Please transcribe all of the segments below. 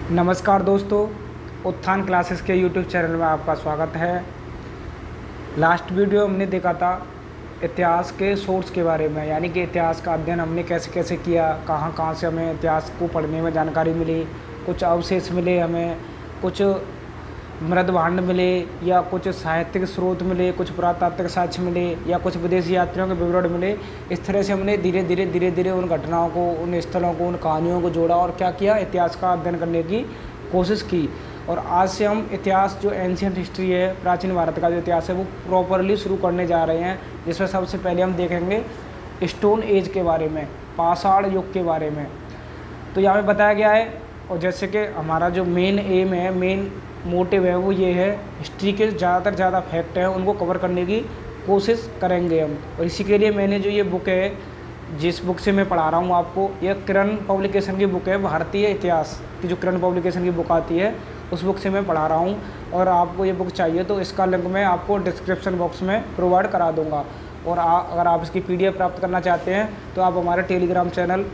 नमस्कार दोस्तों, उत्थान क्लासेस के यूट्यूब चैनल में आपका स्वागत है। लास्ट वीडियो हमने देखा था इतिहास के सोर्स के बारे में, यानी कि इतिहास का अध्ययन हमने कैसे कैसे किया, कहाँ कहाँ से हमें इतिहास को पढ़ने में जानकारी मिली, कुछ अवशेष मिले हमें, कुछ मृदभांड मिले या कुछ साहित्यिक स्रोत मिले, कुछ पुरातात्विक साक्ष्य मिले या कुछ विदेशी यात्रियों के विवरण मिले। इस तरह से हमने धीरे धीरे उन घटनाओं को, उन स्थलों को, उन कहानियों को जोड़ा और क्या किया, इतिहास का अध्ययन करने की कोशिश की। और आज से हम इतिहास, जो एंशियंट हिस्ट्री है, प्राचीन भारत का जो इतिहास है, वो प्रॉपरली शुरू करने जा रहे हैं, जिसमें सबसे पहले हम देखेंगे स्टोन एज के बारे में, पाषाण युग के बारे में। तो यहाँ पे बताया गया है, और जैसे कि हमारा जो मेन एम है, मेन मोटिव है, वो ये है, हिस्ट्री के ज़्यादा फैक्ट हैं उनको कवर करने की कोशिश करेंगे हम। और इसी के लिए मैंने जो ये बुक है, जिस बुक से मैं पढ़ा रहा हूँ आपको, यह किरण पब्लिकेशन की बुक है, भारतीय इतिहास की जो किरण पब्लिकेशन की बुक आती है, उस बुक से मैं पढ़ा रहा हूँ। और आपको ये बुक चाहिए तो इसका लिंक मैं आपको डिस्क्रिप्शन बॉक्स में प्रोवाइड करा दूँगा। और अगर आप इसकी PDF प्राप्त करना चाहते हैं तो आप हमारे टेलीग्राम चैनल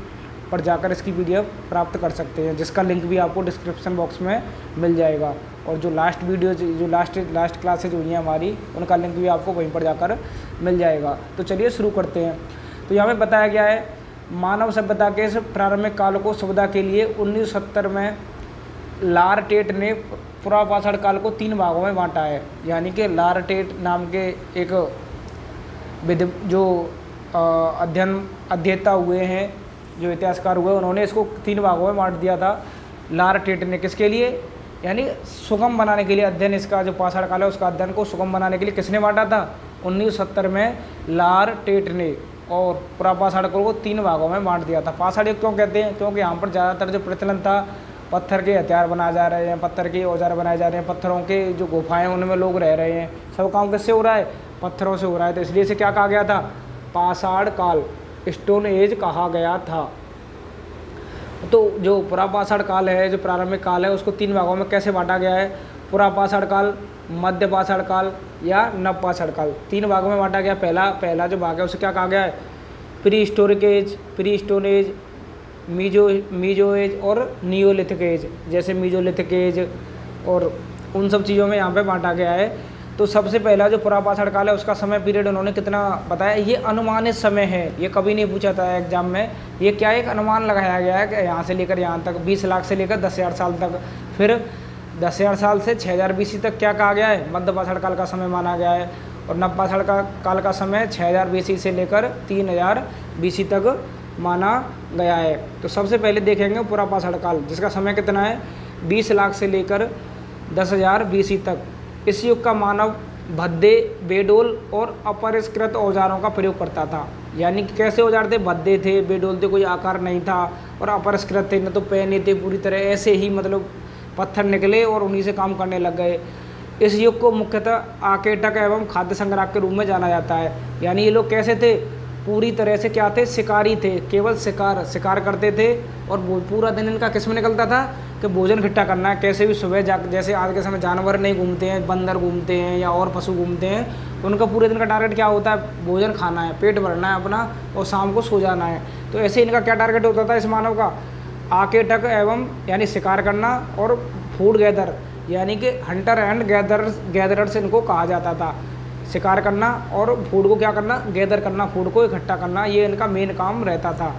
पर जाकर इसकी PDF प्राप्त कर सकते हैं, जिसका लिंक भी आपको डिस्क्रिप्शन बॉक्स में मिल जाएगा। और जो लास्ट वीडियो, जो लास्ट क्लासेज हुई हैं हमारी, उनका लिंक भी आपको वहीं पर जाकर मिल जाएगा। तो चलिए शुरू करते हैं। तो यहाँ पे बताया गया है, मानव सभ्यता के इस प्रारंभिक काल को सुविधा के लिए 1970 में लार टेट ने पुरापाषाण काल को 3 भागों में बांटा है। यानी कि लार टेट नाम के एक जो अध्येता हुए हैं, जो इतिहासकार हुए, उन्होंने इसको 3 भागों में बांट दिया था। लार टेट ने किसके लिए, यानी सुगम बनाने के लिए, अध्ययन इसका जो पाषाण काल है उसका अध्ययन को सुगम बनाने के लिए किसने बांटा था, 1970 में लार टेट ने। और पुरापाषाण काल को 3 भागों में बांट दिया था। पाषाण युग क्यों कहते हैं, क्योंकि यहाँ पर ज़्यादातर जो प्रचलन था, पत्थर के हथियार बनाए जा रहे हैं, पत्थर के औजार बनाए जा रहे हैं, पत्थरों के जो गुफाएं उनमें लोग रह रहे हैं, सब काम किससे हो रहा है, पत्थरों से हो रहा है। तो इसलिए इसे क्या कहा गया था, पाषाण काल, स्टोन एज कहा गया था। तो जो पुरापाषाण काल है, जो प्रारंभिक काल है, उसको 3 भागों में कैसे बांटा गया है, पुरापाषाण काल, मध्य पाषाण काल या नवपाषाण काल, 3 भागों में बांटा गया। पहला जो भाग है उसे क्या कहा गया है, prehistoric age, pre stone age, meso age और नियोलिथिक एज। जैसे मीजोलिथिक एज और उन सब चीज़ों में यहाँ पे बांटा गया है। तो सबसे पहला जो पुरापाषाण काल है, उसका समय पीरियड उन्होंने कितना बताया, ये अनुमानित समय है, ये कभी नहीं पूछा था एग्जाम में। ये क्या है, एक अनुमान लगाया गया है कि यहाँ से लेकर यहाँ तक 20 लाख से लेकर 10,000 साल तक, फिर 10,000 साल से 6,000 BC तक क्या कहा गया है, मध्यपाषाण काल का समय माना गया है। और नवपाषाण काल का समय 6,000 BC से लेकर 3,000 BC तक माना गया है। तो सबसे पहले देखेंगे पुरापाषाण काल, जिसका समय कितना है, 20 लाख से लेकर 10,000 BC तक। इस युग का मानव भद्दे, बेडोल और अपरिष्कृत औजारों का प्रयोग करता था। यानी कि कैसे औजार थे, भद्दे थे, बेडोल थे, कोई आकार नहीं था, और अपरिष्कृत थे, न तो पैने थे, पूरी तरह ऐसे ही मतलब पत्थर निकले और उन्हीं से काम करने लग गए। इस युग को मुख्यतः आकेटक एवं खाद्य संग्रह के रूप में जाना जाता है। यानी ये लोग कैसे थे, पूरी तरह से क्या थे, शिकारी थे, केवल शिकार करते थे। और पूरा दिन इनका किस में निकलता था कि भोजन इकट्ठा करना है। कैसे भी सुबह जैसे आज के समय जानवर नहीं घूमते हैं, बंदर घूमते हैं या और पशु घूमते हैं, उनका पूरे दिन का टारगेट क्या होता है, भोजन खाना है, पेट भरना है अपना, और शाम को सो जाना है। तो ऐसे इनका क्या टारगेट होता था इस मानव का, आकेटक एवं यानी शिकार करना, और फूड गैदर यानी कि हंटर एंड गैदरर्स इनको कहा जाता था। शिकार करना और फूड को क्या करना, गैदर करना, फूड को इकट्ठा करना, ये इनका मेन काम रहता था।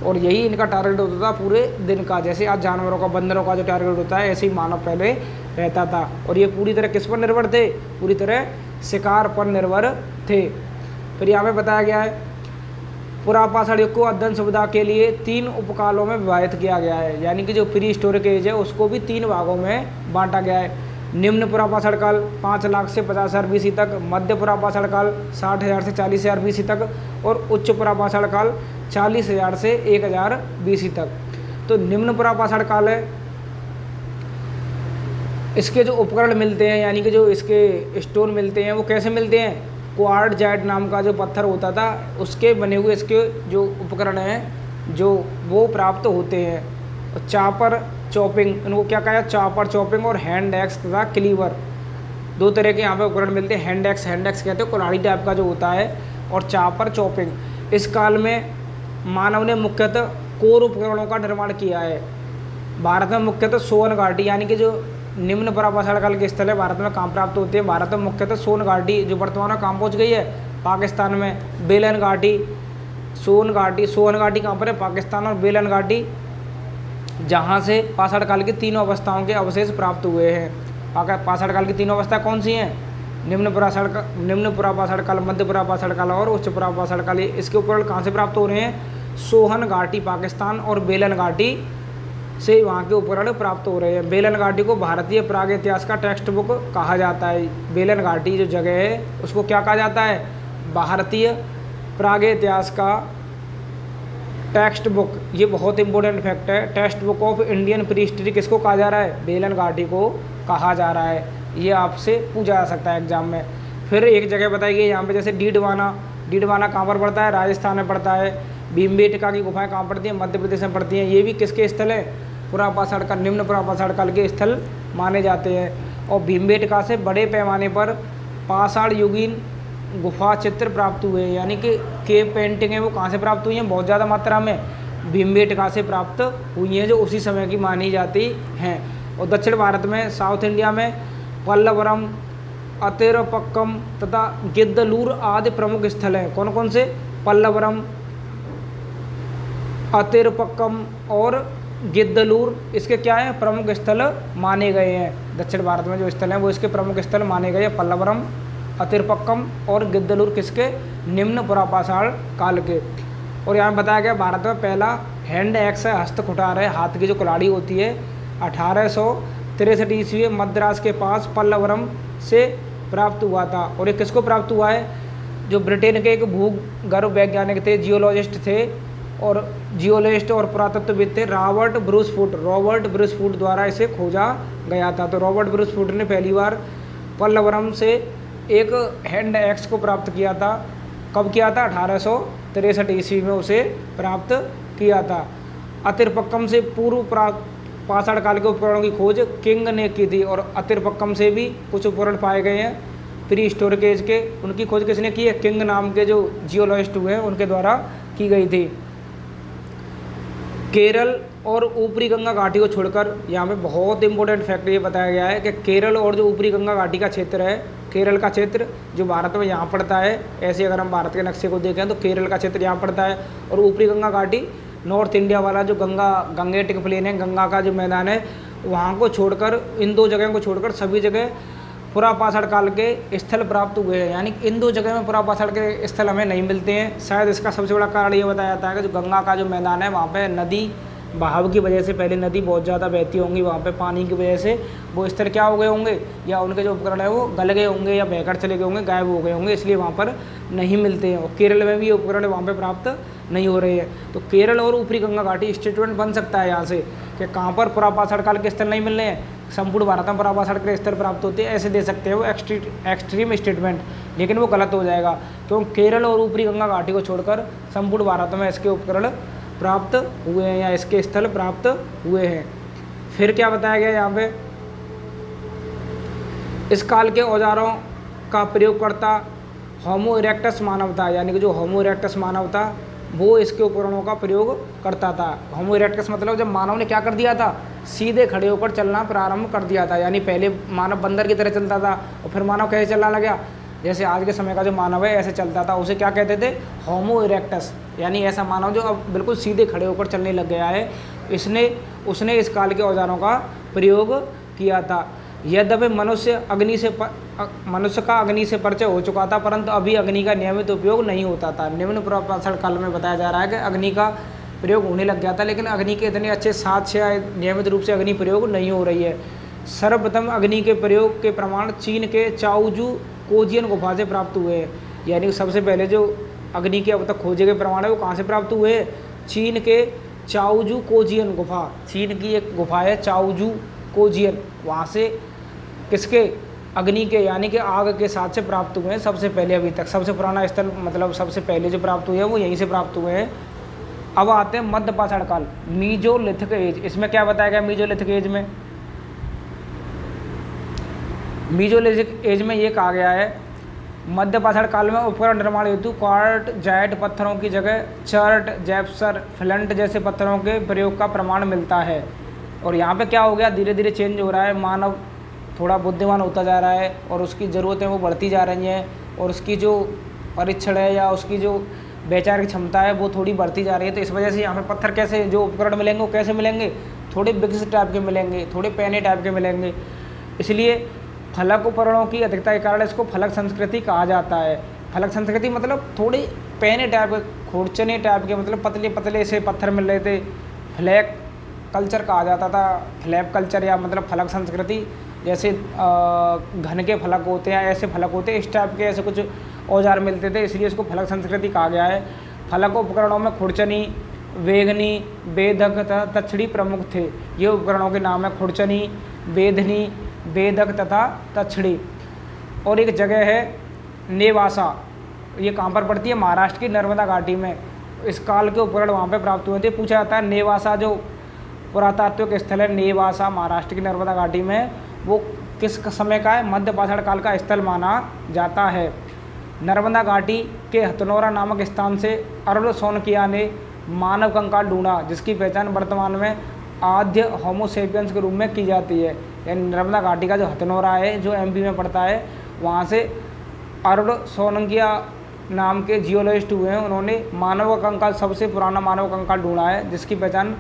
और यही इनका टारगेट होता था पूरे दिन का। जैसे आज जानवरों का, बंदरों का जो टारगेट होता है, ऐसे ही मानव पहले रहता था। और ये पूरी तरह किस पर निर्भर थे, पूरी तरह शिकार पर निर्भर थे। फिर यहाँ पे बताया गया है, पुरापाषाण युग को अध्ययन सुविधा के लिए 3 उपकालों में विभाजित किया गया है। यानी कि जो प्री हिस्टोरिक एज है उसको भी 3 भागों में बांटा गया है। निम्न पुरापाषाण काल 5 लाख से 50,000 BC तक, मध्य पुरापाषाण काल 60,000 से 40,000 BC तक, और उच्च पुरापाषाण काल 40,000 से 1,000 BC तक। तो निम्न पुरापाषाण काल है, इसके जो उपकरण मिलते हैं, यानी कि जो इसके स्टोन मिलते हैं, वो कैसे मिलते हैं, क्वार्टजाइट नाम का जो पत्थर होता था उसके बने हुए इसके जो उपकरण हैं, जो वो प्राप्त होते हैं। चापर चॉपिंग, इनको क्या कहा, चापर चॉपिंग और हैंड एक्स तथा क्लीवर, 2 तरह के यहाँ पे उपकरण मिलते हैं। हैंड एक्स कहते हैं कुल्हाड़ी टाइप का जो होता है, और चापर चॉपिंग। इस काल में मानव ने मुख्यतः कोर उपकरणों का निर्माण किया है। भारत में मुख्यतः सोन घाटी यानी कि जो निम्न परापाषाण काल के स्थल है भारत में कहाँ प्राप्त होते हैं? भारत में मुख्यतः सोन घाटी जो वर्तमान में कहाँ पहुँच गई है? पाकिस्तान में। बेलन घाटी, सोन घाटी कहाँ पर है? पाकिस्तान। और बेलन घाटी जहाँ से पाषाण काल की तीनों अवस्थाओं के अवशेष प्राप्त हुए हैं। पाषाण काल की तीनों अवस्था कौन सी हैं? निम्न पुरापाषाण काल, मध्य पुरापाषाण काल और उच्च पुरापाषाण काल। इसके उपकरण कहाँ से प्राप्त हो रहे हैं? सोहन घाटी पाकिस्तान और बेलन घाटी से वहाँ के उपकरण प्राप्त हो रहे हैं। बेलन घाटी को भारतीय प्राग इतिहास का टेक्स्ट बुक कहा जाता है। बेलन घाटी जो जगह है उसको क्या कहा जाता है? भारतीय प्राग इतिहास का टेक्स्ट बुक। ये बहुत इंपॉर्टेंट फैक्ट है। टेक्स्ट बुक ऑफ इंडियन प्रीहिस्ट्री किसको कहा जा रहा है? बेलन घाटी को कहा जा रहा है। ये आपसे पूछा जा सकता है एग्जाम में। फिर एक जगह बताइए यहाँ पे, जैसे डीडवाना कहाँ पर पड़ता है? राजस्थान में पड़ता है। भीमबेटका की गुफाएं कहाँ पड़ती हैं? मध्य प्रदेश में पड़ती हैं। ये भी किसके स्थल है? पुरापाषाण काल, निम्न पुरापाषाण काल के स्थल माने जाते हैं। और भीमबेटका से बड़े पैमाने पर पाषाण युगीन गुफा चित्र प्राप्त हुए हैं, यानी कि केव पेंटिंग है वो कहाँ से प्राप्त हुई हैं? बहुत ज़्यादा मात्रा में भीमबेटका से प्राप्त हुई हैं, जो उसी समय की मानी जाती हैं। और दक्षिण भारत में, साउथ इंडिया में पल्लवरम, अतिरपक्कम तथा गिद्दलूर आदि प्रमुख स्थल हैं। कौन कौन से? पल्लवरम, अतिरपक्कम और गिद्दलूर इसके क्या हैं? प्रमुख स्थल माने गए हैं। दक्षिण भारत में जो स्थल हैं वो इसके प्रमुख स्थल माने गए हैं। पल्लवरम, अतिरपक्कम और गिद्दलूर किसके? निम्न पुरापाषाण काल के। और यहाँ बताया गया भारत में पहला हैंड एक्स है, हस्त कुठार है, हाथ की जो कुल्हाड़ी होती है, 1863 ईस्वी में मद्रास के पास पल्लवरम से प्राप्त हुआ था। और ये किसको प्राप्त हुआ है? जो ब्रिटेन के एक भूगर्भ वैज्ञानिक थे, जियोलॉजिस्ट थे और पुरातत्वविद थे, रॉबर्ट ब्रूसफूट द्वारा इसे खोजा गया था। तो रॉबर्ट ब्रूसफूट ने पहली बार पल्लवरम से एक हैंड एक्स को प्राप्त किया था। कब किया था? 1863 ईस्वी में उसे प्राप्त किया था। अतिरपक्कम से पूर्व पाषाण काल के उपकरणों की खोज किंग ने की थी। और अतिरपक्कम से भी कुछ उपकरण पाए गए हैं प्री हिस्टोरिक एज के। उनकी खोज किसने की है? किंग नाम के जो जियोलॉजिस्ट हुए हैं उनके द्वारा की गई थी। केरल और ऊपरी गंगा घाटी को छोड़कर, यहाँ पे बहुत इंपॉर्टेंट फैक्ट ये बताया गया है कि केरल और जो ऊपरी गंगा घाटी का क्षेत्र है, केरल का क्षेत्र जो भारत में यहाँ पड़ता है, ऐसे अगर हम भारत के नक्शे को देखें तो केरल का क्षेत्र यहाँ पड़ता है। और ऊपरी गंगा घाटी नॉर्थ इंडिया वाला जो गंगेटिक प्लेन है, गंगा का जो मैदान है, वहाँ को छोड़कर, इन दो जगह को छोड़कर सभी जगह पुरापाषाण काल के स्थल प्राप्त हुए हैं। यानी इन दो जगह में पुरापाषाण के स्थल हमें नहीं मिलते हैं। शायद इसका सबसे बड़ा कारण ये बताया जाता है कि जो गंगा का जो मैदान है वहाँ पे नदी बहाव की वजह से, पहले नदी बहुत ज़्यादा बहती होंगी, वहाँ पे पानी की वजह से वो स्थल क्या हो गए होंगे, या उनके जो उपकरण है वो गल गए होंगे या बहकर चले गए होंगे, गायब हो गए होंगे, इसलिए वहाँ पर नहीं मिलते हैं। और केरल में भी ये उपकरण वहाँ पे प्राप्त नहीं हो रहे हैं। तो केरल और ऊपरी गंगा घाटी स्टेटमेंट बन सकता है यहाँ से कि कहाँ पर पुरापाषाण काल के स्थल नहीं मिल रहे हैं, संपूर्ण भारत में पुरापाषाण के स्थल प्राप्त होते हैं, ऐसे दे सकते हैं वो एक्सट्रीम स्टेटमेंट। लेकिन वो गलत हो जाएगा क्योंकि केरल और ऊपरी गंगा घाटी को छोड़कर संपूर्ण भारत में इसके उपकरण प्राप्त हुए हैं या इसके स्थल प्राप्त हुए हैं। फिर क्या बताया गया यहाँ पे? इस काल के औजारों का प्रयोग करता होमो इरेक्टस मानव था, यानी कि जो होमो इरेक्टस मानव था वो इसके उपकरणों का प्रयोग करता था। होमो इरेक्टस मतलब जब मानव ने क्या कर दिया था? सीधे खड़े होकर चलना प्रारंभ कर दिया था। यानी पहले मानव बंदर की तरह चलता था और फिर मानव कैसे चलना लगा? जैसे आज के समय का जो मानव है ऐसे चलता था, उसे क्या कहते थे? होमो इरेक्टस, यानी ऐसा मानव जो अब बिल्कुल सीधे खड़े होकर चलने लग गया है। उसने इस काल के औजारों का प्रयोग किया था। यद्यपि मनुष्य का अग्नि से परिचय हो चुका था, परंतु अभी अग्नि का नियमित उपयोग नहीं होता था। निम्न पुरापाषाण काल में बताया जा रहा है कि अग्नि का प्रयोग होने लग गया था, लेकिन अग्नि के इतने अच्छे साथ से नियमित रूप से अग्नि प्रयोग नहीं हो रही है। सर्वप्रथम अग्नि के प्रयोग के प्रमाण चीन के चाओजू कोजियन गुफा से प्राप्त हुए हैं। यानी सबसे पहले जो अग्नि के अब तक खोजे गए प्रमाण है वो कहाँ से प्राप्त हुए हैं? चीन के चाओजू कोजियन गुफा, चीन की एक गुफा है चाओजू कोजियन, वहाँ से किसके? अग्नि के, यानी कि आग के साथ से प्राप्त हुए हैं सबसे पहले। अभी तक सबसे पुराना स्थल मतलब सबसे पहले जो प्राप्त हुए हैं वो यहीं से प्राप्त हुए हैं। अब आते हैं मध्य पाषाण काल, मीजोलिथिक एज। इसमें क्या बताया गया मीजोलिथिक एज में? मीजोलिथिक एज में ये कहा गया है मध्य पाषाण काल में उपकरण निर्माण हेतु क्वार्ट जैट पत्थरों की जगह चर्ट, जैप्सर, फ्लंट जैसे पत्थरों के प्रयोग का प्रमाण मिलता है। और यहाँ पे क्या हो गया, धीरे धीरे चेंज हो रहा है, मानव थोड़ा बुद्धिमान होता जा रहा है और उसकी ज़रूरतें वो बढ़ती जा रही हैं और उसकी जो परीक्षण है या उसकी जो वैचारिक क्षमता है वो थोड़ी बढ़ती जा रही है। तो इस वजह से यहाँ पे पत्थर कैसे, जो उपकरण मिलेंगे वो कैसे मिलेंगे, थोड़े विकसित टाइप के मिलेंगे, थोड़े पैने टाइप के मिलेंगे। इसलिए फलक उपकरणों की अधिकता के कारण इसको फलक संस्कृति कहा जाता है। फलक संस्कृति मतलब थोड़े पैने टाइप के, खोरचने टाइप के, मतलब पतले पतले से पत्थर मिल रहे थे। फ्लैग कल्चर कहा जाता था, फ्लैप कल्चर या मतलब फलक संस्कृति। जैसे घन के फलक होते हैं, ऐसे फलक होते हैं, इस टाइप के ऐसे कुछ औजार मिलते थे, इसलिए इसको फलक संस्कृति कहा गया है। फलक उपकरणों में खुरचनी, वेगनी, वेदक तथा तछड़ी प्रमुख थे। ये उपकरणों के नाम है, खुरचनी, वेदनी, वेदक तथा तछड़ी। और एक जगह है नेवासा, ये कहाँ पर पड़ती है, महाराष्ट्र की नर्मदा घाटी में। इस काल के उपकरण वहाँ पे प्राप्त हुए थे। पूछा जाता है नेवासा जो पुरातात्विक स्थल है, नेवासा महाराष्ट्र की नर्मदा घाटी में, वो किस समय का है, मध्य पाषाण काल का स्थल माना जाता है। नर्मदा घाटी के हथनोरा नामक स्थान से अरुण सोनकिया ने मानव कंकाल ढूंढा, जिसकी पहचान वर्तमान में आद्य होमोसेपियंस के रूप में की जाती है। यानी नर्मदा घाटी का जो हथनोरा है, जो एमपी में पड़ता है, वहाँ से अरुण सोनकिया नाम के जियोलॉजिस्ट हुए हैं। उन्होंने मानव कंकाल, सबसे पुराना मानव कंकाल ढूंढा है, जिसकी पहचान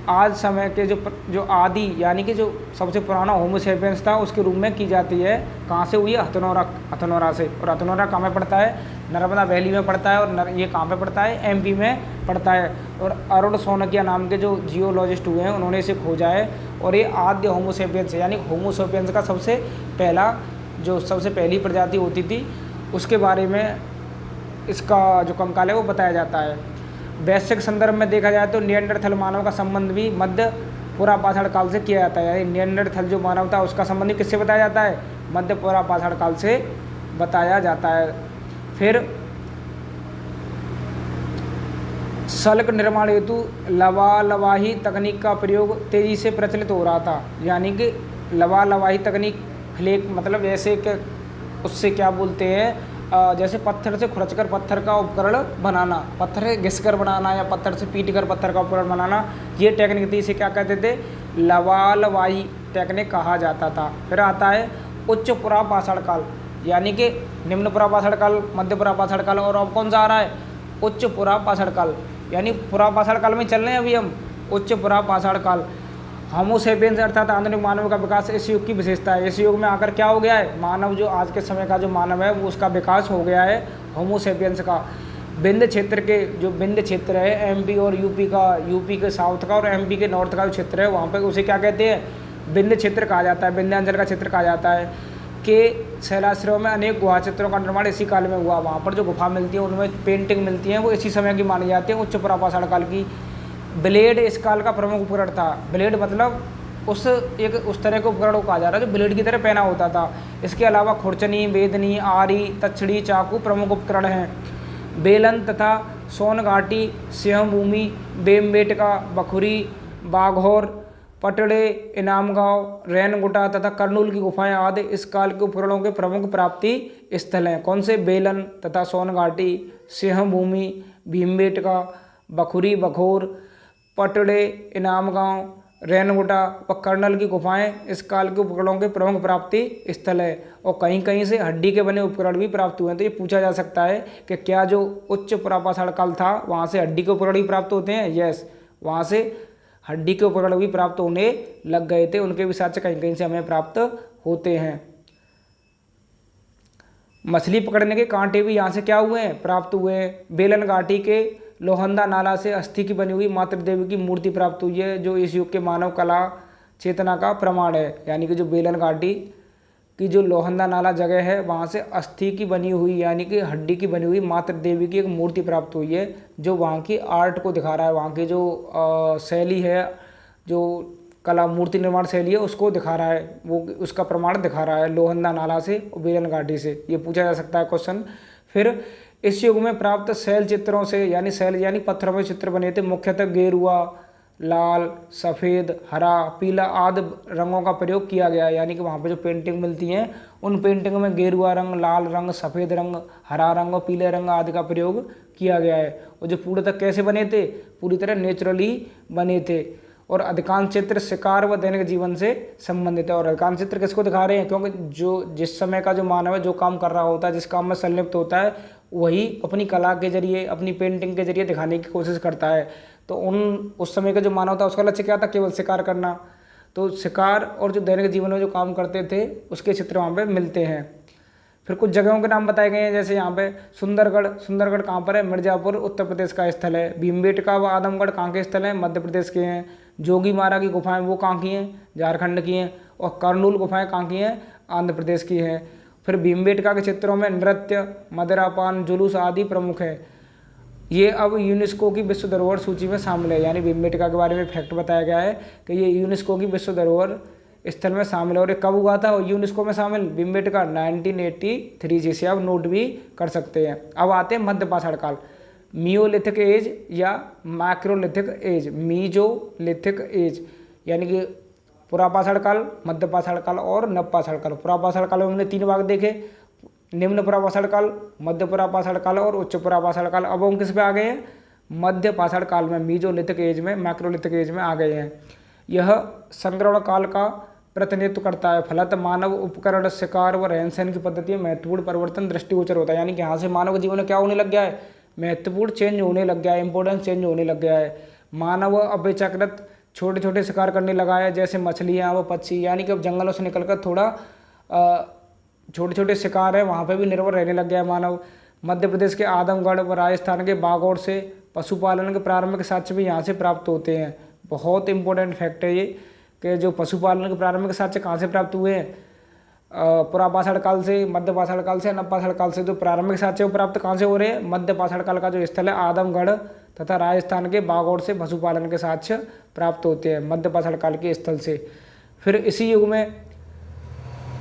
आज समय के जो आदि यानी कि जो सबसे पुराना होमोसेपियंस था उसके रूप में की जाती है। कहाँ से हुई है, हथनोरा से। और हथनोरा कहाँ में पड़ता है, नर्मदा वैली में पड़ता है। और ये कहाँ पे पड़ता है, एमपी में पड़ता है। और अरुण सोनकिया नाम के जो जियोलॉजिस्ट हुए हैं उन्होंने इसे खोजा है। और ये आद्य होमोसेपियंस है, यानी होमोसेपियंस का सबसे पहली प्रजाति होती थी, उसके बारे में इसका जो कंकाल है वो बताया जाता है। वैश्विक संदर्भ में देखा जाए तो निएंडरथल मानव का संबंध भी मध्य पुरापाषाण काल से किया जाता है। यानी निएंडरथल जो मानव था उसका संबंध किससे बताया जाता है, मध्य पुरापाषाण काल से बताया जाता है। फिर सल्क निर्माण हेतु लवाही तकनीक का प्रयोग तेजी से प्रचलित हो रहा था। यानी कि लवाही तकनीक, फ्लेक मतलब जैसे कि उससे क्या बोलते हैं, जैसे पत्थर से खुरचकर पत्थर का उपकरण बनाना, पत्थर से घिसकर बनाना या पत्थर से पीटकर पत्थर का उपकरण बनाना, ये टेक्निक थी। इसे क्या कहते थे, लवाही टेक्निक कहा जाता था। फिर आता है उच्च पुरापाषाण काल, यानी कि निम्न पुरापाषाण काल, मध्य पुरापाषाण काल, और अब कौन सा आ रहा है, उच्च पुरापाषाण काल। यानी पुरापाषाण काल में चल रहे हैं अभी हम, उच्च पुरापाषाण काल। होमोसेपियंस अर्थात आधुनिक मानव का विकास इस युग की विशेषता है। इस युग में आकर क्या हो गया है, मानव जो आज के समय का जो मानव है वो उसका विकास हो गया है होमोसेपियंस का। विंध्य क्षेत्र के जो विंध्य क्षेत्र है, एमपी और यूपी के साउथ का और एमपी के नॉर्थ का जो क्षेत्र है, वहाँ पर उसे क्या कहते हैं, विंध्य क्षेत्र कहा जाता है, विंध्यांचल का क्षेत्र कहा जाता है। के शैलाश्रयों में अनेक गुहा चित्रों का निर्माण इसी काल में हुआ। वहाँ पर जो गुफा मिलती है उनमें पेंटिंग मिलती है, वो इसी समय की मानी जाती है, उच्च पुरापाषाण काल की। ब्लेड इस काल का प्रमुख उपकरण था। ब्लेड मतलब उस तरह के उपकरण को कहा जा रहा है जो ब्लेड की तरह पहना होता था। इसके अलावा खुरचनी, वेदनी, आरी, तछड़ी, चाकू प्रमुख उपकरण हैं। बेलन तथा सोनघाटी, सिंहभूमि, बेमबेटका, बखुरी, बाघौर, पटड़े, इनामगांव, रैनगुटा तथा कर्नूल की गुफाएं आदि इस काल के उपकरणों के प्रमुख प्राप्ति स्थल हैं। कौन से, बेलन तथा सोनघाटी, सिंहभूमि, भीमबेटका, बखुरी, बखोर, पटड़े, इनामगांव, रैनगुटा व कर्नल की गुफाएं इस काल के उपकरणों के प्रमुख प्राप्ति स्थल है। और कहीं कहीं से हड्डी के बने उपकरण भी प्राप्त हुए हैं। तो ये पूछा जा सकता है कि क्या जो उच्च पुरापाषाण काल था वहाँ से हड्डी के उपकरण भी प्राप्त होते हैं। यस, वहाँ से हड्डी के उपकरण भी प्राप्त होने लग गए थे, उनके भी साथ कहीं कहीं से हमें प्राप्त होते हैं। मछली पकड़ने के कांटे भी यहाँ से क्या हुए हैं, प्राप्त हुए हैं। बेलन घाटी के लोहंदा नाला से अस्थि की बनी हुई मातृ देवी की मूर्ति प्राप्त हुई है, जो इस युग के मानव कला चेतना का प्रमाण है। यानी कि जो बेलन घाटी की जो लोहंदा नाला जगह है वहाँ से अस्थि की बनी हुई यानी कि हड्डी की बनी हुई मातृ देवी की एक मूर्ति प्राप्त हुई है, जो वहाँ की आर्ट को दिखा रहा है, वहाँ की जो शैली है, जो कला मूर्ति निर्माण शैली है उसको दिखा रहा है, वो उसका प्रमाण दिखा रहा है लोहंदा नाला से और बेलन घाटी से। ये पूछा जा सकता है क्वेश्चन। फिर इस युग में प्राप्त शैल चित्रों से यानी पत्थरों में चित्र बने थे, मुख्यतः गेरुआ, लाल, सफ़ेद, हरा, पीला आदि रंगों का प्रयोग किया गया। यानी कि वहाँ पे जो पेंटिंग मिलती हैं उन पेंटिंग में गेरुआ रंग, लाल रंग, सफ़ेद रंग, हरा रंग और पीले रंग आदि का प्रयोग किया गया है। और जो पूर्णतः कैसे बने थे, पूरी तरह नेचुरली बने थे। और अधिकांश चित्र शिकार व दैनिक जीवन से संबंधित है। और अधिकांश चित्र किसको दिखा रहे हैं, क्योंकि जो जिस समय का जो मानव है जो काम कर रहा होता है, जिस काम में संलिप्त होता है, वही अपनी कला के जरिए, अपनी पेंटिंग के जरिए दिखाने की कोशिश करता है। तो उस समय का जो मानव था उसका लक्ष्य क्या था, केवल शिकार करना। तो शिकार और जो दैनिक जीवन में जो काम करते थे उसके चित्र वहाँ पे मिलते हैं। फिर कुछ जगहों के नाम बताए गए हैं, जैसे यहाँ पे सुंदरगढ़ कहाँ पर है, मिर्ज़ापुर उत्तर प्रदेश का स्थल है। भीमबेटका व आदमगढ़ कहाँ के स्थल हैं, मध्य प्रदेश के हैं। जोगीमारा की गुफाएं वो कहाँ की हैं, झारखंड की हैं। और करनूल गुफाएं कहाँ की हैं, आंध्र प्रदेश की हैं। फिर भीमबेटका के चित्रों में नृत्य, मदिरापान, जुलूस आदि प्रमुख है। ये अब यूनेस्को की विश्व धरोहर सूची में शामिल है। यानी भीमबेटका के बारे में फैक्ट बताया गया है कि ये यूनेस्को की विश्व धरोहर स्थल में शामिल है। और ये कब हुआ था यूनेस्को में शामिल, भीमबेटका 1983 जिसे आप नोट भी कर सकते हैं। अब आते हैं मध्य पाषाण काल, मियोलिथिक एज या मैक्रोलिथिक एज। मीजोलिथिक एज यानी कि पुरापाषाण काल, मध्य पाषाण काल और नवपाषाण काल। पुरापाषाण काल में हमने 3 भाग देखे, निम्न पुरापाषाण काल, मध्य पुरापाषाण काल और उच्च पुरापाषाण काल। अब हम किस पे आ गए हैं, मध्य पाषाण काल में, मीजोलिथिक एज में, मैक्रोलिथिक एज में आ गए हैं। यह संक्रमण काल का प्रतिनिधित्व करता है। फलत मानव उपकरण, शिकार व रहन सहन की पद्धति में महत्वपूर्ण परिवर्तन दृष्टिगोचर होता है। यानी कि यहाँ से मानव के जीवन में क्या होने लग गया है, महत्वपूर्ण चेंज होने लग गया है, इंपॉर्टेंस चेंज होने लग गया है। मानव अपेक्षाकृत छोटे छोटे शिकार करने लगा है, जैसे मछलियाँ व पक्षी। यानी कि अब जंगलों से निकलकर थोड़ा छोटे छोटे शिकार है वहाँ पे भी निर्भर रहने लग गया है मानव। मध्य प्रदेश के आदमगढ़ व राजस्थान के बागौर से पशुपालन के प्रारंभिक साक्ष्य भी यहाँ से प्राप्त होते हैं। बहुत इंपॉर्टेंट फैक्ट है ये कि जो पशुपालन के प्रारंभिक साक्ष्य कहाँ से प्राप्त हुए हैं, पुरापाषाण काल से, मध्य पाषाण काल से, नवपाषाण काल से। जो प्रारंभिक साक्ष्य वो प्राप्त कहाँ से हो रहे हैं, मध्य पाषाण काल का जो स्थल है आदमगढ़ तथा राजस्थान के बागौर से पशुपालन के साक्ष्य प्राप्त होते हैं मध्य पाषाण काल के स्थल से। फिर इसी युग में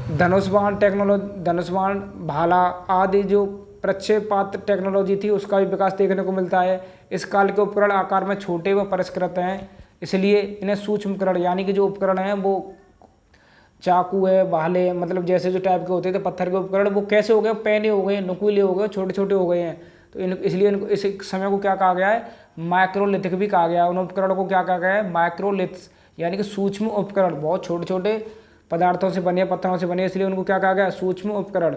धनुष्बाण टेक्नोलॉजी, धनुष्बाण, भाला आदि जो प्रक्षेपास्त्र टेक्नोलॉजी थी उसका भी विकास देखने को मिलता है। इस काल के उपकरण आकार में छोटे व परिष्कृत हैं, इसलिए इन्हें सूक्ष्म उपकरण, यानी कि जो उपकरण हैं वो चाकू है, भाले, मतलब जैसे जो टाइप के होते थे पत्थर के उपकरण, वो कैसे हो गए, पैने हो गए, नुकीले हो गए, छोटे छोटे हो गए हैं। तो इसलिए इनको इस समय को क्या कहा गया है, माइक्रोलिथिक भी कहा गया है। उन उपकरणों को क्या कहा गया है, माइक्रोलिथ्स, यानी कि सूक्ष्म उपकरण, बहुत छोटे छोटे पदार्थों से बने, पत्थरों से बने, इसलिए उनको क्या कहा गया, सूक्ष्म उपकरण।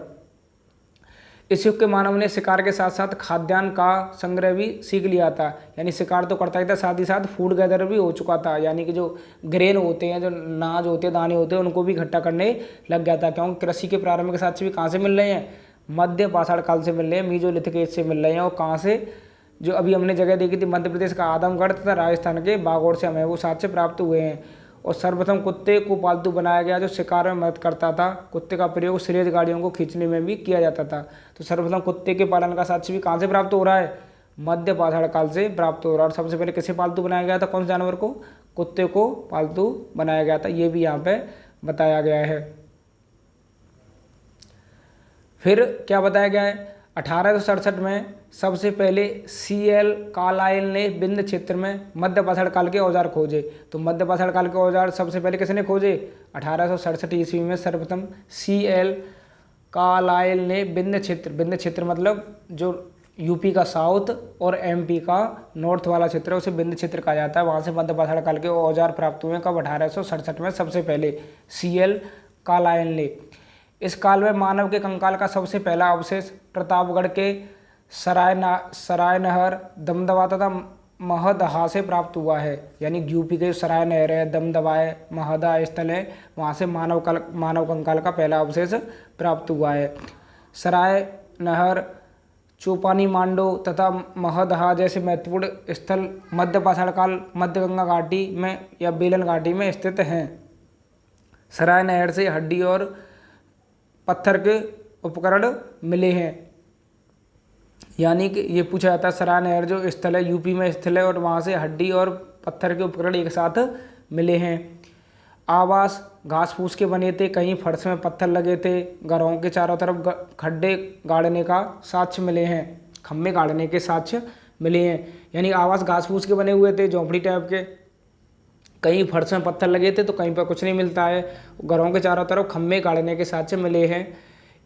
इस युग के मानव ने शिकार के साथ साथ खाद्यान्न का संग्रह भी सीख लिया था। यानी शिकार तो करता ही था, साथ ही साथ फूड गैदर भी हो चुका था। यानी कि जो ग्रेन होते हैं, जो नाज होते हैं, दाने होते हैं, उनको भी इकट्ठा करने लग गया था। क्योंकि कृषि के प्रारंभिक साक्ष्य भी कहाँ से मिल रहे हैं, मध्य पाषाण काल से मिल रहे हैं, मीजोलिथिक एज से मिल रहे हैं। और कहाँ से, जो अभी हमने जगह देखी थी मध्य प्रदेश का आदमगढ़ तथा राजस्थान के बागौर से हमें वो साक्ष्य प्राप्त हुए हैं। और सर्वप्रथम कुत्ते को पालतू बनाया गया जो शिकार में मदद करता था। कुत्ते का प्रयोग सीरीज गाड़ियों को खींचने में भी किया जाता था। तो सर्वप्रथम कुत्ते के पालन का साक्ष्य भी कहाँ से प्राप्त हो रहा है, मध्य पाषाण काल से प्राप्त हो रहा है। और सबसे पहले किसे पालतू बनाया गया था, कौन से जानवर को, कुत्ते को पालतू बनाया गया था, ये भी यहाँ पे बताया गया है। फिर क्या बताया गया है, 1867 में सबसे पहले CL कार्लाइल ने विंध्य क्षेत्र में मध्य पाषाण काल के औजार खोजे। तो मध्य पाषाण काल के औजार सबसे पहले किसने खोजे, 1867 ईस्वी में सर्वप्रथम CL कार्लाइल ने विंध्य क्षेत्र मतलब जो यूपी का साउथ और MP का नॉर्थ वाला क्षेत्र है उसे विंध्य क्षेत्र कहा जाता है। वहाँ से मध्य पाषाण काल के औजार प्राप्त हुए कब, 1867 में सबसे पहले CL कार्लाइल ने। इस काल में मानव के कंकाल का सबसे पहला अवशेष प्रतापगढ़ के सरायनहर, दमदमा तथा महदहा से प्राप्त हुआ है। यानी यूपी के सराय नहर है, दमदमा है, महदहा स्थल है, वहाँ से मानव कंकाल का पहला अवशेष प्राप्त हुआ है। सराय नहर, चौपानी मांडो तथा महदहा जैसे महत्वपूर्ण स्थल मध्य पाषाण काल मध्य गंगा घाटी में या बेलन घाटी में स्थित हैं। सराय नहर से हड्डी और पत्थर के उपकरण मिले हैं। यानी कि ये पूछा जाता है सराय नहर जो स्थल है यूपी में स्थित है और वहाँ से हड्डी और पत्थर के उपकरण एक साथ मिले हैं। आवास घास फूस के बने थे, कहीं फर्श में पत्थर लगे थे, घरों के चारों तरफ खड्डे गाड़ने का साक्ष्य मिले हैं, खम्भे गाड़ने के साक्ष्य मिले हैं। यानी आवास घास फूस के बने हुए थे, झोंपड़ी टाइप के, कहीं फर्श में पत्थर लगे थे तो कहीं पर कुछ नहीं मिलता है। घरों के चारों तरफ खम्भे गाड़ने के साक्ष्य मिले हैं।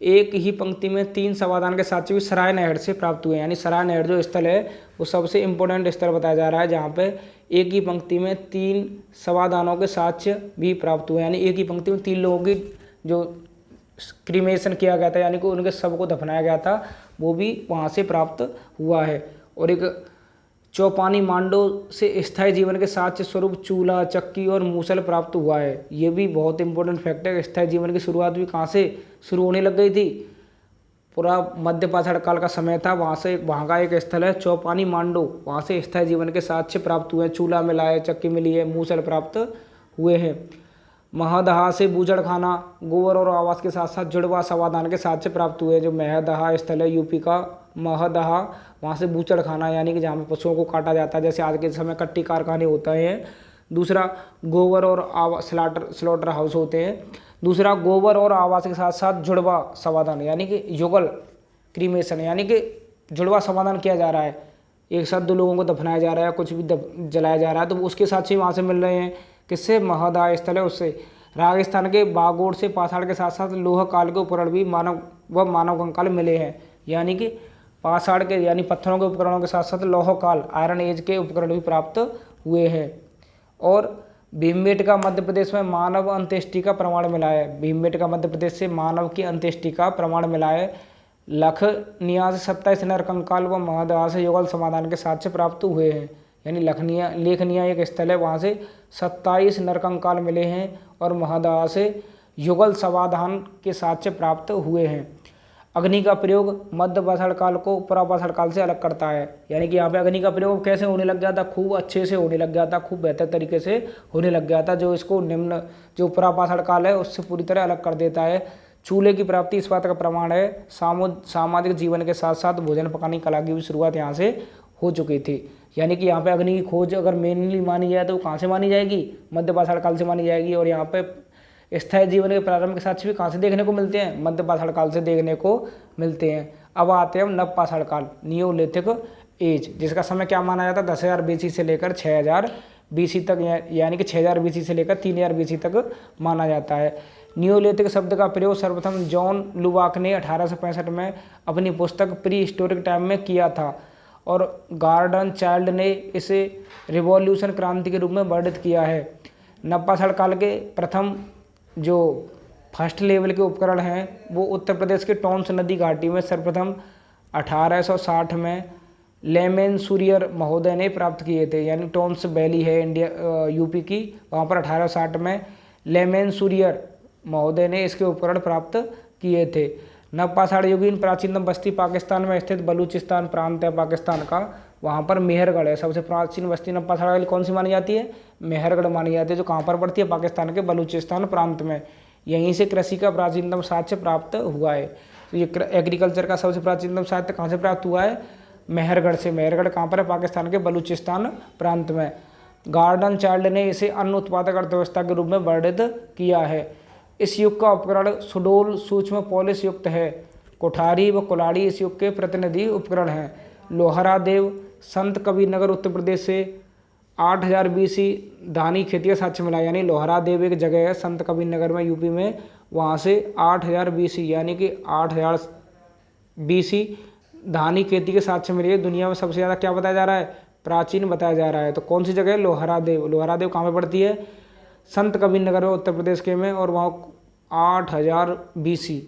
एक ही पंक्ति में 3 समाधान के साक्ष्य भी सराय नहर से प्राप्त हुए। यानी सराय नहर जो स्थल है वो सबसे इम्पोर्टेंट स्तर बताया जा रहा है, जहाँ पे एक ही पंक्ति में 3 शवादानों के साक्ष्य भी प्राप्त हुए, यानी एक ही पंक्ति में 3 लोगों की जो क्रीमेशन किया गया था, यानी कि उनके शव को दफनाया गया था, वो भी वहाँ से प्राप्त हुआ है। और एक चौपानी मांडो से स्थायी जीवन के साक्ष्य स्वरूप चूल्हा, चक्की और मूसल प्राप्त हुआ है। ये भी बहुत इंपॉर्टेंट फैक्ट है। स्थायी जीवन की शुरुआत भी कहाँ से शुरू होने लग गई थी? पूरा मध्य पाषाण काल का समय था, वहाँ का एक स्थल है चौपानी मांडो, वहाँ से स्थायी जीवन के साक्ष्य प्राप्त हुए हैं। चूल्हा मिला है, चक्की मिली है, मूसल प्राप्त हुए हैं। महदहा से बूचड़खाना, गोबर और आवास के साथ साथ जुड़वा समाधान के साक्ष्य प्राप्त हुए। जो महदहा स्थल है यूपी का, महदहा, वहाँ से बूचड़खाना यानी कि जहाँ पर पशुओं को काटा जाता है, जैसे आज के समय कट्टी कारखाने होते हैं। दूसरा गोबर और स्लॉटर हाउस होते हैं। दूसरा गोबर और आवास के साथ साथ जुड़वा समाधान यानी कि युगल क्रीमेशन, यानी कि जुड़वा समाधान किया जा रहा है। एक साथ 2 लोगों को दफनाया जा रहा है, कुछ भी जलाया जा रहा है, तो उसके साथ ही वहाँ से मिल रहे हैं। किससे? महदहा स्थल है उससे। राजस्थान के बागोड़ से पाषाण के साथ साथ लोह काल के उपकरण भी मानव कंकाल मिले हैं, यानी कि पाषाण के यानी पत्थरों के उपकरणों के साथ साथ लोह काल आयरन एज के उपकरण भी प्राप्त हुए हैं। और भीमबेटका मध्य प्रदेश में मानव अंत्येष्टि का प्रमाण मिला है। भीमबेटका मध्य प्रदेश से मानव की अंत्येष्टि का प्रमाण मिला है। लखनिया से 27 नरकंकाल व महदहा से युगल समाधान के साक्ष्य प्राप्त हुए हैं, यानी लेखनिया एक स्थल है, वहाँ से 27 नरकंकाल मिले हैं और महदहा से युगल समाधान के साक्ष्य प्राप्त हुए हैं। अग्नि का प्रयोग मध्य पाषाण काल को पुरापाषाण काल से अलग करता है, यानी कि यहाँ पे अग्नि का प्रयोग कैसे होने लग गया था? खूब अच्छे से होने लग गया था, खूब बेहतर तरीके से होने लग गया था, जो इसको निम्न जो पुरापाषाण काल है उससे पूरी तरह अलग कर देता है। चूल्हे की प्राप्ति इस बात का प्रमाण है। सामाजिक जीवन के साथ साथ भोजन पकाने की कला की भी शुरुआत यहाँ से हो चुकी थी, यानी कि यहाँ पे अग्नि की खोज अगर मेनली मानी जाए तो कहाँ से मानी जाएगी? मध्य पाषाण काल से मानी जाएगी। और यहाँ पे स्थायी जीवन के प्रारंभ के साक्ष्य भी कहाँ से देखने को मिलते हैं? मध्य पाषाण काल से देखने को मिलते हैं। अब आते हैं नव पाषाण काल, नियोलिथिक एज, जिसका समय क्या माना जाता है? 10,000 BC से लेकर 6,000 BC तक, यानी कि 6,000 BC से लेकर 3,000 BC तक माना जाता है। नियोलिथिक शब्द का प्रयोग सर्वप्रथम जॉन लुबाक ने 1865 में अपनी पुस्तक प्री हिस्टोरिक टाइम में किया था, और गार्डन चाइल्ड ने इसे रिवॉल्यूशन क्रांति के रूप में वर्णित किया है। नवपाषाण काल के प्रथम जो फर्स्ट लेवल के उपकरण हैं वो उत्तर प्रदेश के टॉन्स नदी घाटी में सर्वप्रथम 1860 में लेमेन सूरियर महोदय ने प्राप्त किए थे, यानी टॉन्स वैली है इंडिया यूपी की, वहाँ पर 1860 में लेमेन सूरियर महोदय ने इसके उपकरण प्राप्त किए थे। नवपाषाण युगीन प्राचीनतम बस्ती पाकिस्तान में स्थित बलूचिस्तान प्रांत है पाकिस्तान का, वहाँ पर मेहरगढ़ है। सबसे प्राचीन बस्ती नवपाषाण वाली कौन सी मानी जाती है? मेहरगढ़ मानी जाती है, जो कहाँ पर पड़ती है? पाकिस्तान के बलूचिस्तान प्रांत में। यहीं से कृषि का प्राचीनतम साक्ष्य प्राप्त हुआ है। तो ये एग्रीकल्चर का सबसे प्राचीनतम साक्ष्य कहाँ से प्राप्त हुआ है? मेहरगढ़ से। मेहरगढ़ कहाँ पर है? पाकिस्तान के बलूचिस्तान प्रांत में। गार्डन चाइल्ड ने इसे अन्न उत्पादक अर्थव्यवस्था के रूप में वर्णित किया है। इस युग का उपकरण सुडोल सूक्ष्म पॉलिश युक्त है। कोठारी व कुल्हाड़ी इस युग के प्रतिनिधि उपकरण हैं। लोहरा देव संत कबीरनगर उत्तर प्रदेश से 8,000 BC धानी खेती का साक्ष्य मिला, यानी लोहरा देव एक जगह है संत कबीरनगर में यूपी में, वहाँ से 8,000 BC यानी कि 8,000 BC धानी खेती के साक्ष्य मिले। दुनिया में सबसे ज़्यादा क्या बताया जा रहा है? प्राचीन बताया जा रहा है। तो कौन सी जगह है? लोहरा देव। लोहरा देव कहाँ पर पड़ती है? संत कबीरनगर में उत्तर प्रदेश के में, और वहाँ 8,000 BC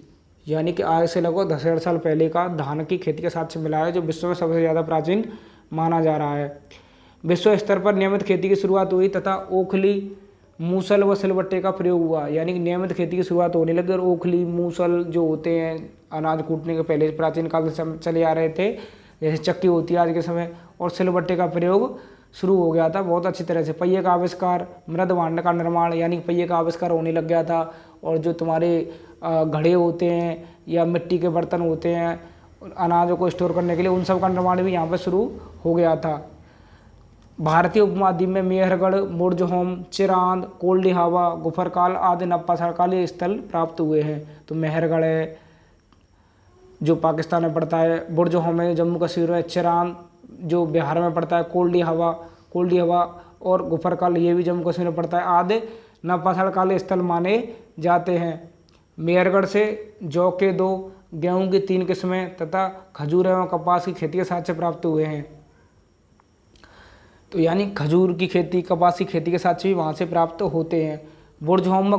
यानी कि आज से लगभग 10,000 साल पहले का धान की खेती का साक्ष्य मिला है, जो विश्व में सबसे ज़्यादा प्राचीन माना जा रहा है। विश्व स्तर पर नियमित खेती की शुरुआत हुई तथा ओखली, मूसल व सिलबट्टे का प्रयोग हुआ, यानी कि नियमित खेती की शुरुआत होने लगी। और ओखली, मूसल जो होते हैं अनाज कूटने के पहले प्राचीन काल से चले आ रहे थे, जैसे चक्की होती है आज के समय, और सिलबट्टे का प्रयोग शुरू हो गया था बहुत अच्छी तरह से। पहिए का आविष्कार, मृद भांड का निर्माण, यानी पहिए का आविष्कार होने लग गया था। और जो तुम्हारे घड़े होते हैं या मिट्टी के बर्तन होते हैं अनाजों को स्टोर करने के लिए, उन सब का निर्माण भी यहाँ पर शुरू हो गया था। भारतीय उपमहाद्वीप में मेहरगढ़, बुर्जहोम, चिरांद, कोल्डी हवा, गुफरकाल आदि नवपाषाण कालीन स्थल प्राप्त हुए हैं। तो मेहरगढ़ है जो पाकिस्तान में पड़ता है, बुर्जहोम है जम्मू कश्मीर में, चिरांद जो बिहार में पड़ता है, कोल्डी हवा और गुफरकाल ये भी जम्मू कश्मीर में पड़ता है, आदि नवपाषाण कालीन स्थल माने जाते हैं। मेहरगढ़ से जौ के 2, गेहूं की 3 किस्में तथा खजूर एवं कपास की खेती के साक्ष्य प्राप्त हुए हैं। तो यानी खजूर की खेती, कपास की खेती के साक्ष्य भी वहाँ से प्राप्त होते हैं। बुर्जहोम व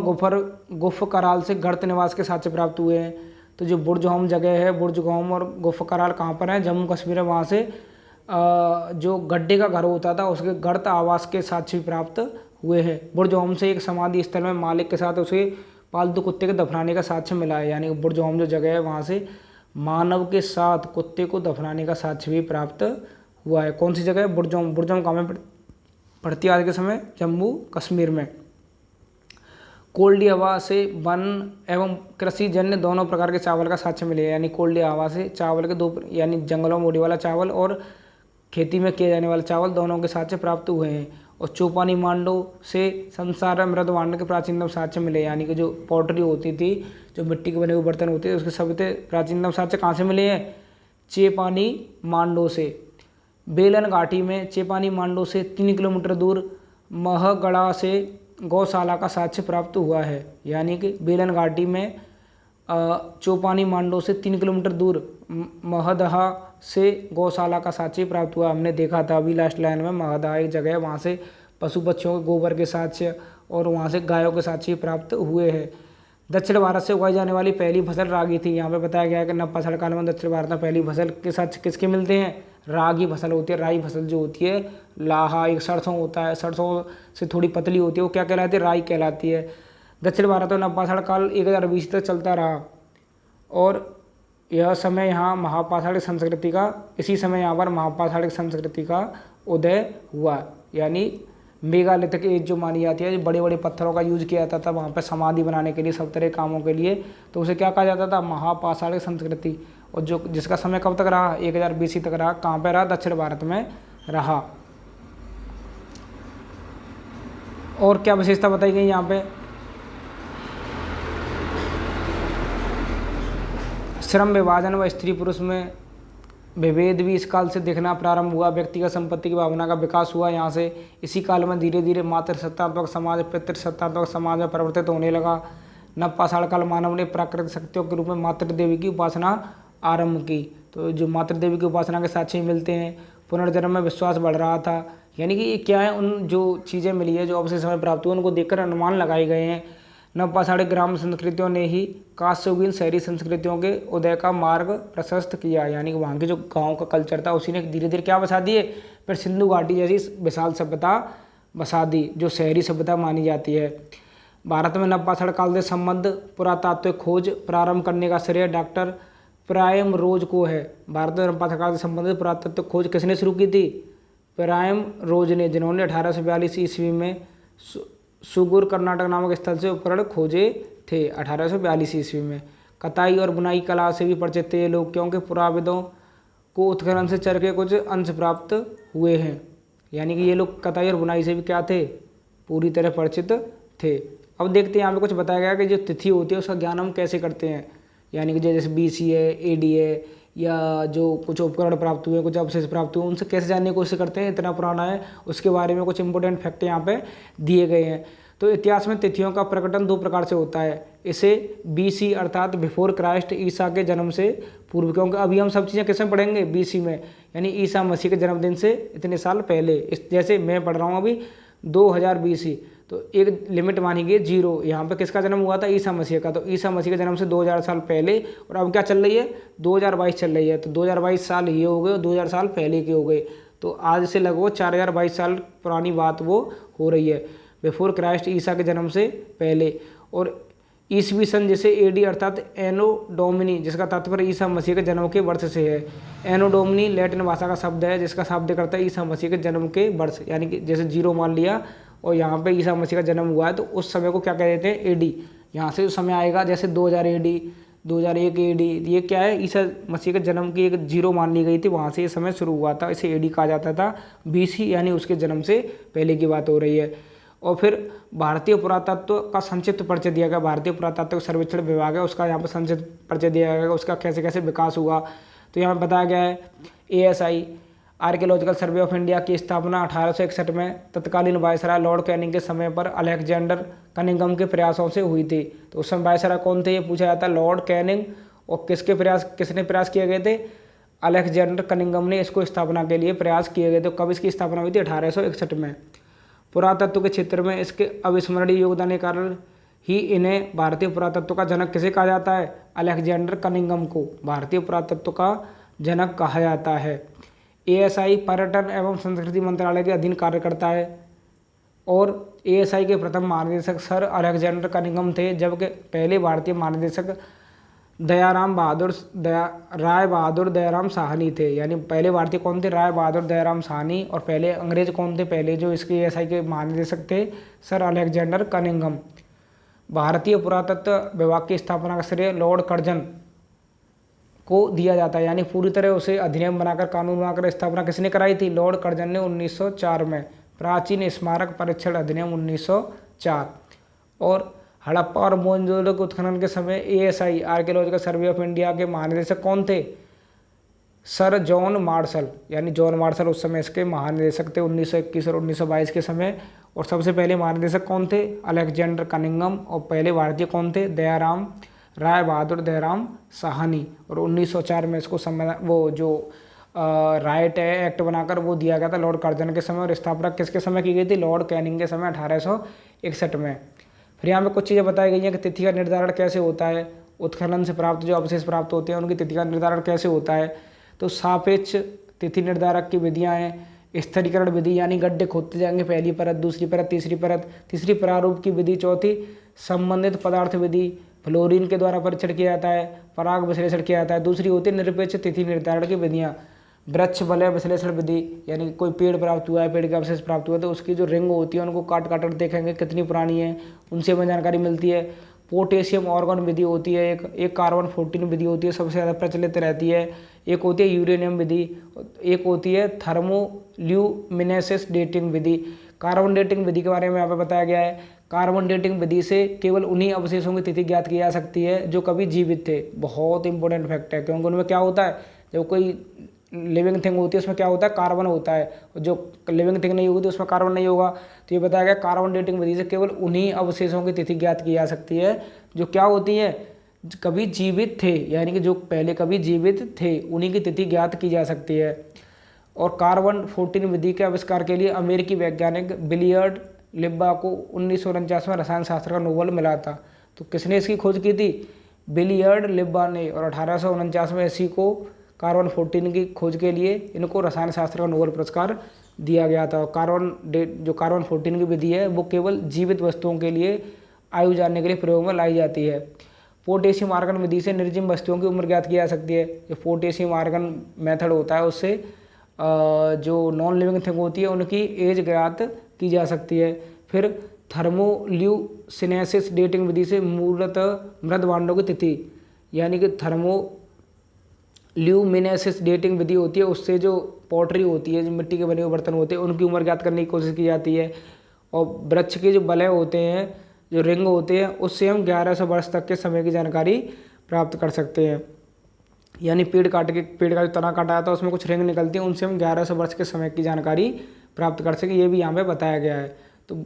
गुफ कराल से गर्त निवास के साक्ष्य प्राप्त हुए हैं। तो जो बुर्जहोम जगह है, बुर्जहोम और गुफ कराल कहाँ पर है? जम्मू कश्मीर है। वहाँ से जो गड्ढे का घर होता था उसके गर्त आवास के साक्ष्य भी प्राप्त हुए हैं। बुर्जहोम से एक समाधि स्थल में मालिक के साथ उसे पालतू कुत्ते के दफनाने का साक्ष्य मिला है। यानी बुर्जहोम जो जगह है वहाँ से मानव के साथ कुत्ते को दफनाने का साक्ष्य भी प्राप्त हुआ है। कौन सी जगह है? बुर्जहोम। बुर्जहोम कहाँ में पड़ती है आज के समय? जम्मू कश्मीर में। कोल्डी हवा से वन एवं कृषि जन्य दोनों प्रकार के चावल का साक्ष्य मिले। यानी कोल्डी हवा से चावल के दो, यानी जंगलों में उड़ने वाला चावल और खेती में किए जाने वाले चावल, दोनों के साक्ष्य प्राप्त हुए हैं। और चौपानी मांडो से संसार में मृद भांड के प्राचीनतम साक्ष्य मिले। यानी कि जो पॉटरी होती थी, जो मिट्टी के बने हुए बर्तन होते थे, उसके सबसे प्राचीनतम साक्ष्य कहाँ से मिले हैं? चेपानी मांडो से। बेलन घाटी में चेपानी मांडो से 3 किलोमीटर दूर महगढ़ा से गौशाला का साक्ष्य प्राप्त हुआ है। यानी कि बेलन घाटी में चौपानी मांडो से 3 किलोमीटर दूर महदहा से गौशाला का साक्ष्य प्राप्त हुआ। हमने देखा था अभी लास्ट लाइन में, महदहा एक जगह है, वहाँ से पशु पक्षियों के गोबर के साक्ष्य और वहाँ से गायों के साक्ष्य प्राप्त हुए हैं। दक्षिण भारत से उगाई जाने वाली पहली फसल रागी थी। यहाँ पे बताया गया है कि नवपाषाण काल में दक्षिण भारत में पहली फसल के साक्ष्य किसके मिलते हैं? रागी फसल होती है। राई फसल जो होती है, लाहा एक सरसों होता है, सरसों से थोड़ी पतली होती है, वो क्या कहलाती है? राई कहलाती है। दक्षिण भारत में नवपाषाण काल 1000 BC तक चलता रहा और यह समय यहाँ महापाषाणिक संस्कृति का, इसी समय यहाँ पर महापाषाणिक संस्कृति का उदय हुआ। यानी मेगालिथिक एज जो मानी जाती है, जो बड़े बड़े पत्थरों का यूज किया जाता था वहाँ पर समाधि बनाने के लिए, सब तरह के कामों के लिए, तो उसे क्या कहा जाता था? महापाषाणिक संस्कृति। और जो जिसका समय कब तक रहा? 1000 BC तक रहा। कहाँ पर रहा? दक्षिण भारत में रहा। और क्या विशेषता बताई गई यहाँ पे? श्रम विभाजन व स्त्री पुरुष में विभेद भी इस काल से दिखना प्रारंभ हुआ। व्यक्तिगत संपत्ति की भावना का विकास हुआ यहाँ से। इसी काल में धीरे धीरे मातृसत्तात्मक समाज पितृसत्तात्मक समाज में परिवर्तित होने लगा। नवपाषाण काल मानव ने प्राकृतिक शक्तियों के रूप में मातृ देवी की उपासना आरंभ की। तो जो मातृ देवी की उपासना के साक्ष्य मिलते हैं। पुनर्जन्म में विश्वास बढ़ रहा था। यानी कि ये क्या है? उन जो चीज़ें मिली है, जो अवशेष समय प्राप्त हुए, उनको देखकर अनुमान लगाए गए हैं। नवपाषाणिक ग्राम संस्कृतियों ने ही कांस्ययुगीन शहरी संस्कृतियों के उदय का मार्ग प्रशस्त किया। यानी कि वहाँ के जो गांव का कल्चर था उसी ने धीरे धीरे क्या बसा दिए? फिर सिंधु घाटी जैसी विशाल सभ्यता बसा दी, जो शहरी सभ्यता मानी जाती है। भारत में नवपाषाण काल से संबंध पुरातात्विक खोज प्रारंभ करने का श्रेय डॉक्टर प्राइम रोज को है। भारत में नवपाषाण काल से संबंधित पुरातात्विक खोज किसने शुरू की थी? प्राइम रोज ने, जिन्होंने 1842 ईस्वी में सुगुर कर्नाटक नामक स्थल से उपकरण खोजे थे। 1842 ईस्वी में। कताई और बुनाई कला से भी परिचित थे ये लोग, क्योंकि पुराविदों को उत्खनन से चरखे कुछ अंश प्राप्त हुए हैं। यानी कि ये लोग कताई और बुनाई से भी क्या थे? पूरी तरह परिचित थे। अब देखते हैं यहाँ पे कुछ बताया गया कि जो तिथि होती है उसका ज्ञान हम कैसे करते हैं। यानी कि जैसे BC है, AD है, या जो कुछ उपकरण प्राप्त हुए, कुछ अवशेष प्राप्त हुए, उनसे कैसे जानने की कोशिश करते हैं? इतना पुराना है, उसके बारे में कुछ इंपॉर्टेंट फैक्ट यहाँ पे दिए गए हैं। तो इतिहास में तिथियों का प्रकटन 2 प्रकार से होता है। इसे BC अर्थात बिफोर क्राइस्ट, ईसा के जन्म से पूर्व, क्योंकि अभी हम सब चीज़ें किसमें पढ़ेंगे? BC में, यानी ईसा मसीह के जन्मदिन से इतने साल पहले। इस जैसे मैं पढ़ रहा हूँ अभी 2000 BC, तो एक लिमिट मानी गई 0। यहाँ पे किसका जन्म हुआ था? ईसा मसीह का। तो ईसा मसीह के जन्म से 2000 साल पहले, और अब क्या चल रही है? 2022 चल रही है। तो 2022 साल ये हो गए और 2000 साल पहले के हो गए। तो आज से लगभग 4022 साल पुरानी बात वो हो रही है, बिफोर क्राइस्ट, ईसा के जन्म से पहले। और ईसवी सन जैसे AD अर्थात एनो डोमिनी, जिसका तात्पर्य ईसा मसीह के जन्म के वर्ष से है। एनो डोमिनी लैटिन भाषा का शब्द है, जिसका शाब्दिक अर्थ है ईसा मसीह के जन्म के वर्ष। यानी कि जैसे 0 मान लिया और यहाँ पे ईसा मसीह का जन्म हुआ है, तो उस समय को क्या कह देते हैं? AD। यहाँ से जो समय आएगा, जैसे 2000 AD, 2001 AD, ये क्या है? ईसा मसीह के जन्म की एक 0 मान ली गई थी, वहाँ से ये समय शुरू हुआ था। इसे AD कहा जाता था। BC यानी उसके जन्म से पहले की बात हो रही है। और फिर भारतीय पुरातत्व का संक्षिप्त परिचय दिया गया। भारतीय पुरातत्व सर्वेक्षण विभाग है, उसका यहाँ पर संक्षिप्त परिचय दिया गया, उसका कैसे कैसे विकास हुआ। तो यहाँ पर बताया गया है ASI archaeological survey of India की स्थापना 1861 में तत्कालीन वायसराय लॉर्ड कैनिंग के समय पर अलेक्जेंडर कनिंघम के प्रयासों से हुई थी। तो उस समय वायसराय कौन थे ये पूछा जाता है? Lord Canning. और किसने प्रयास किए गए थे? अलेक्जेंडर कनिंघम ने इसको स्थापना के लिए प्रयास किए गए। तो कब इसकी स्थापना हुई थी? 1861 में। पुरातत्व के क्षेत्र में इसके अविस्मरणीय योगदान के कारण ही इन्हें भारतीय पुरातत्व का जनक किसे कहा जाता है? अलेक्जेंडर कनिंघम को भारतीय पुरातत्व का जनक कहा जाता है। एएसआई पर्यटन एवं संस्कृति मंत्रालय के अधीन कार्य करता है और एएसआई के प्रथम महानिदेशक सर अलेक्जेंडर कनिंघम थे, जबकि पहले भारतीय महानिदेशक राय बहादुर दयाराम साहनी थे। यानी पहले भारतीय कौन थे? राय बहादुर दयाराम साहनी। और पहले अंग्रेज कौन थे? पहले जो इसके एएसआई के महानिदेशक थे सर अलेक्जेंडर कनिंघम। भारतीय पुरातत्व विभाग की स्थापना का श्रेय लॉर्ड कर्जन को दिया जाता है। यानी पूरी तरह उसे अधिनियम बनाकर, कानून बनाकर स्थापना किसने कराई थी? लॉर्ड कर्जन ने 1904 में। प्राचीन स्मारक परीक्षण अधिनियम 1904। और हड़प्पा और मोहनजोदड़ो के उत्खनन के समय ASI archaeological survey of India के महानिदेशक कौन थे? Sir John Marshall. यानी जॉन मार्शल उस समय इसके महानिदेशक थे 1921 और 1922 के समय। और सबसे पहले महानिदेशक कौन थे? Alexander Cunningham. और पहले भारतीय कौन थे? राय बहादुर दयाराम साहनी। और 1904 में इसको वो जो राइट एक्ट बनाकर वो दिया गया था लॉर्ड कर्जन के समय। और स्थापना किसके समय की गई थी? लॉर्ड कैनिंग के समय 1861 में। फिर यहाँ पे कुछ चीज़ें बताई गई हैं कि तिथि का निर्धारण कैसे होता है, उत्खनन से प्राप्त जो अवशेष प्राप्त होते हैं उनकी तिथि का निर्धारण कैसे होता है। तो सापेक्ष तिथि निर्धारक की विधियाँ हैं। स्थिरीकरण विधि, यानी गड्ढे खोदते जाएंगे, पहली परत, दूसरी परत, तीसरी परत, तीसरी प्रारूप की विधि। चौथी संबंधित पदार्थ विधि, फ्लोरीन के द्वारा परीक्षण किया जाता है, पराग विश्लेषण किया जाता है। दूसरी होती है निरपेक्ष तिथि निर्धारण की विधियाँ। वृक्ष वलय विश्लेषण विधि, यानी कोई पेड़ प्राप्त हुआ है, पेड़ का अवशेष प्राप्त हुआ है, तो उसकी जो रिंग होती है उनको काट काट कर देखेंगे कितनी पुरानी है, उनसे हमें जानकारी मिलती है। पोटेशियम ऑर्गन विधि होती है, एक कार्बन 14 विधि होती है, सबसे ज़्यादा प्रचलित रहती है। एक होती है यूरेनियम विधि, एक होती है थर्मोल्यूमिनेसेंस डेटिंग विधि। कार्बन डेटिंग विधि के बारे में यहाँ पे बताया गया है। कार्बन डेटिंग विधि से केवल उन्हीं अवशेषों की तिथि ज्ञात की जा सकती है जो कभी जीवित थे। बहुत इंपॉर्टेंट फैक्ट है, क्योंकि उनमें क्या होता है, जब कोई लिविंग थिंग होती है उसमें क्या होता है? कार्बन होता है। जो लिविंग थिंग नहीं होती उसमें कार्बन नहीं होगा। तो ये बताया गया कार्बन डेटिंग विधि से केवल उन्हीं अवशेषों की तिथि ज्ञात की जा सकती है जो क्या होती है? कभी जीवित थे, यानी कि जो पहले कभी जीवित थे उन्हीं की तिथि ज्ञात की जा सकती है। और कार्बन 14 विधि के आविष्कार के लिए अमेरिकी वैज्ञानिक बिलियर्ड लिब्बा को 1949 में रसायन शास्त्र का नोबेल मिला था। तो किसने इसकी खोज की थी? बिलियर्ड लिब्बा ने। और 1849 में इसी को कार्बन 14 की खोज के लिए इनको रसायन शास्त्र का नोबेल पुरस्कार दिया गया था। जो कार्बन 14 की विधि है वो केवल जीवित वस्तुओं के लिए आयु जानने के लिए प्रयोग में लाई जाती है। पोटेशियम आर्गन विधि से निर्जीव वस्तुओं की उम्र ज्ञात की जा सकती है। जो पोटेशियम आर्गन मेथड होता है उससे जो नॉन लिविंग थिंग होती है उनकी एज ज्ञात की जा सकती है। फिर थर्मोल्यूमिनेसेंस डेटिंग विधि से मूलतः मृद भांडों की तिथि, यानी कि थर्मोल्यूमिनेसेंस डेटिंग विधि होती है, उससे जो पॉटरी होती है, जो मिट्टी के बने हुए बर्तन होते हैं, उनकी उम्र ज्ञात करने की कोशिश की जाती है। और वृक्ष के जो बलय होते हैं, जो रिंग होते हैं, उससे हम 1100 वर्ष तक के समय की जानकारी प्राप्त कर सकते हैं। यानी पेड़ का जो तना काटा जाता है उसमें कुछ रिंग निकलती हैं, उनसे हम 1100 वर्ष के समय की जानकारी प्राप्त कर सकें, ये भी यहाँ पे बताया गया है। तो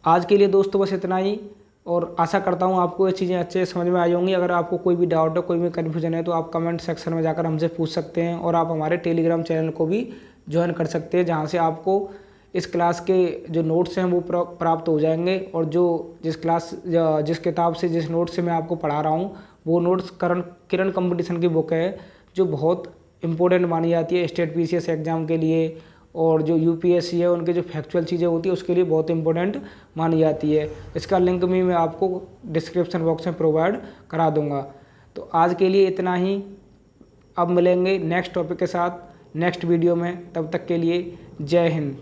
आज के लिए दोस्तों बस इतना ही, और आशा करता हूँ आपको ये चीज़ें अच्छे से समझ में आई होंगी। अगर आपको कोई भी डाउट है, कोई भी कन्फ्यूजन है, तो आप कमेंट सेक्शन में जाकर हमसे पूछ सकते हैं। और आप हमारे टेलीग्राम चैनल को भी ज्वाइन कर सकते हैं, जहाँ से आपको इस क्लास के जो नोट्स हैं वो प्राप्त हो जाएंगे। और जिस किताब से, जिस नोट से मैं आपको पढ़ा रहा हूँ, वो नोट्स किरण कंपटीशन की बुक है, जो बहुत इंपॉर्टेंट मानी जाती है स्टेट पीसीएस एग्ज़ाम के लिए। और जो यूपीएससी है उनके जो फैक्चुअल चीज़ें होती है उसके लिए बहुत इंपॉर्टेंट मानी जाती है। इसका लिंक भी मैं आपको डिस्क्रिप्शन बॉक्स में प्रोवाइड करा दूंगा। तो आज के लिए इतना ही, अब मिलेंगे नेक्स्ट टॉपिक के साथ नेक्स्ट वीडियो में। तब तक के लिए जय हिंद।